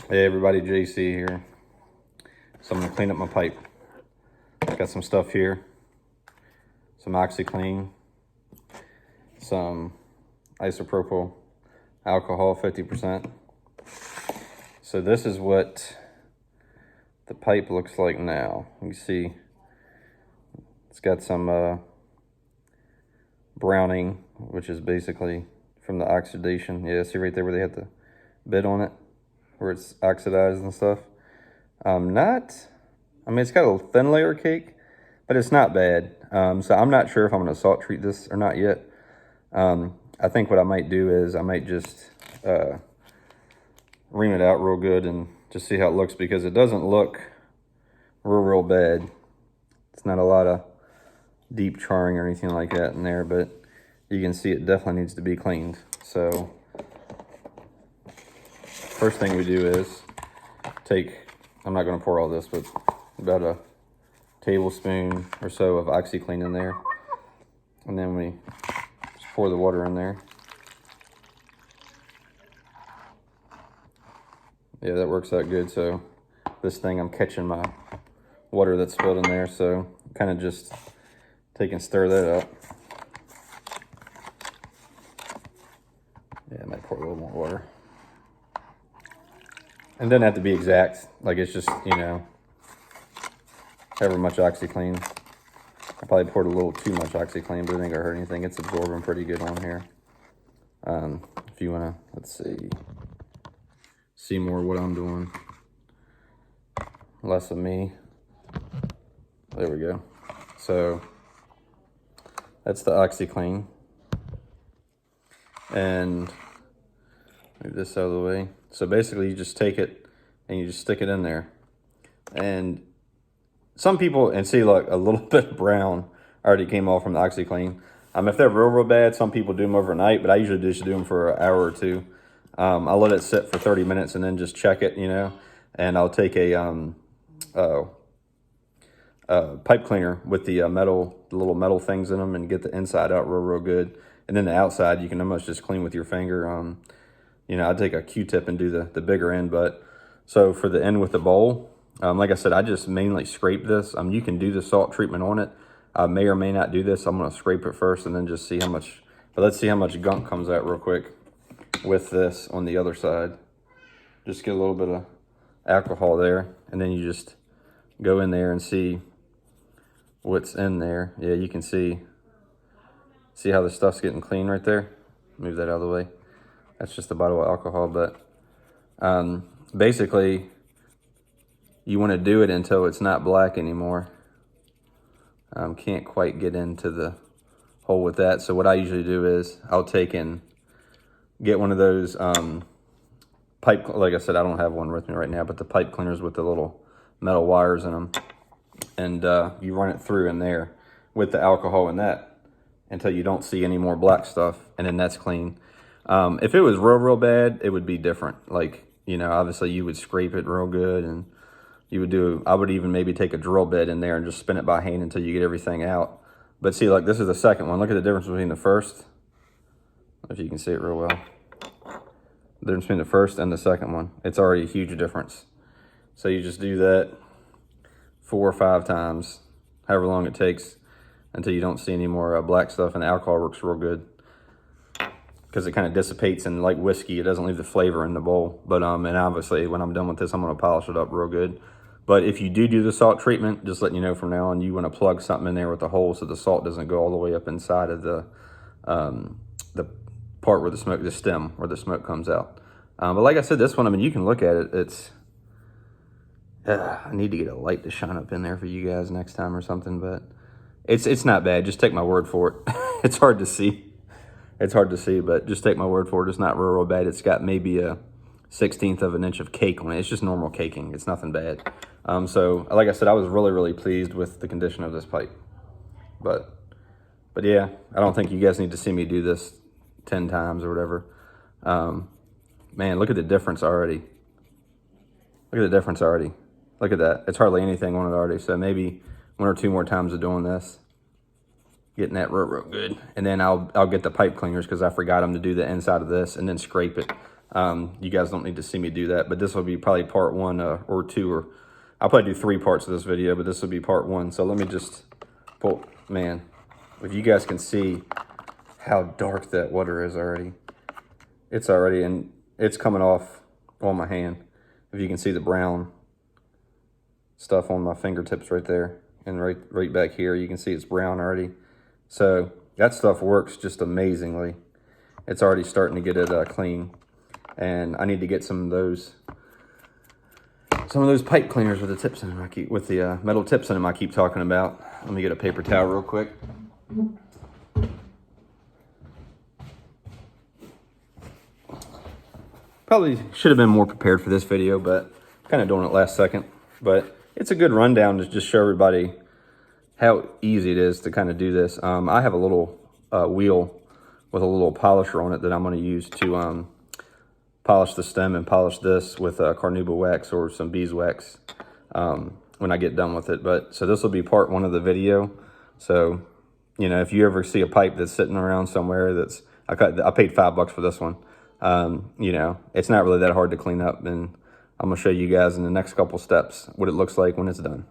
Hey everybody, JC here. So I'm gonna clean up my pipe. Got some stuff here. Some OxiClean. Some isopropyl alcohol, 50%. So this is what the pipe looks like now. You can see it's got some browning, which is basically from the oxidation. Yeah, see right there where they had the bit on it, where it's oxidized and stuff. I mean, it's got a thin layer of cake, but it's not bad. So I'm not sure if I'm going to salt treat this or not yet. I think what I might do is I might just ream it out real good and just see how it looks, because it doesn't look real bad. It's not a lot of deep charring or anything like that in there, but you can see it definitely needs to be cleaned. So first thing we do is take, I'm not going to pour all this, but about a tablespoon or so of OxiClean in there. And then we just pour the water in there. Yeah, that works out good. So this thing, I'm catching my water that's spilled in there. So kind of just take and stir that up. Yeah, I might pour a little more water. And doesn't have to be exact. Like, it's just, you know, however much OxiClean. I probably poured a little too much OxiClean, but I think I heard anything. It's absorbing pretty good on here. If you want to, let's see more of what I'm doing. Less of me. There we go. So that's the OxiClean. And move this out of the way. So basically you just take it and you just stick it in there. And some people, and see, like, a little bit of brown already came off from the OxiClean. If they're real bad, some people do them overnight, but I usually just do them for an hour or two. I'll let it sit for 30 minutes and then just check it, you know. And I'll take a pipe cleaner with the little metal things in them, and get the inside out real good. And then the outside, you can almost just clean with your finger. You know, I'd take a Q-tip and do the bigger end. But so for the end with the bowl, like I said, I just mainly scrape this. You can do the salt treatment on it. I may or may not do this. I'm going to scrape it first and then just see how much. But let's see how much gunk comes out real quick with this on the other side. Just get a little bit of alcohol there, and then you just go in there and see what's in there. Yeah, you can see how the stuff's getting clean right there. Move that out of the way. That's just a bottle of alcohol. But basically, you want to do it until it's not black anymore. Can't quite get into the hole with that. So what I usually do is I'll take and get one of those pipe, like I said, I don't have one with me right now, but the pipe cleaners with the little metal wires in them. And you run it through in there with the alcohol in that until you don't see any more black stuff, and then that's clean. If it was real bad, it would be different. Like, you know, obviously you would scrape it real good, and I would even maybe take a drill bit in there and just spin it by hand until you get everything out. But see, like, this is the second one. Look at the difference between the first. If you can see it real well. The difference between the first and the second one. It's already a huge difference. So you just do that 4 or 5 times, however long it takes, until you don't see any more black stuff, and the alcohol works real good. Because it kind of dissipates, and like whiskey, it doesn't leave the flavor in the bowl. But and obviously when I'm done with this, I'm going to polish it up real good. But if you do the salt treatment, just letting you know from now on, you want to plug something in there with the hole so the salt doesn't go all the way up inside of the part where the stem where the smoke comes out. But like I said, this one, I mean, you can look at it. It's I need to get a light to shine up in there for you guys next time or something. But it's not bad. Just take my word for it. It's hard to see. It's hard to see, but just take my word for it. It's not real bad. It's got maybe a 1/16 of an inch of cake on it. It's just normal caking. It's nothing bad. So like I said, I was really pleased with the condition of this pipe. But yeah, I don't think you guys need to see me do this 10 times or whatever. Man, look at the difference already. Look at the difference already. Look at that. It's hardly anything on it already. So maybe 1 or 2 more times of doing this, getting that real good. And then I'll get the pipe cleaners, because I forgot them to do the inside of this and then scrape it. You guys don't need to see me do that, but this will be probably part 1 or 2, or I'll probably do 3 parts of this video, but this will be part 1. So let me just pull, man, if you guys can see how dark that water is already. It's already, and it's coming off on my hand. If you can see the brown stuff on my fingertips right there, and right back here, you can see it's brown already. So that stuff works just amazingly. It's already starting to get it clean. And I need to get some of those pipe cleaners with the tips in them. With the metal tips in them I keep talking about. Let me get a paper towel real quick. Probably should have been more prepared for this video, but kind of doing it last second. But it's a good rundown to just show everybody how easy it is to kind of do this. I have a little wheel with a little polisher on it that I'm going to use to polish the stem and polish this with carnauba wax or some beeswax when I get done with it. But so this will be part 1 of the video. So, you know, if you ever see a pipe that's sitting around somewhere that's, I paid $5 for this one. You know, it's not really that hard to clean up, and I'm gonna show you guys in the next couple steps what it looks like when it's done.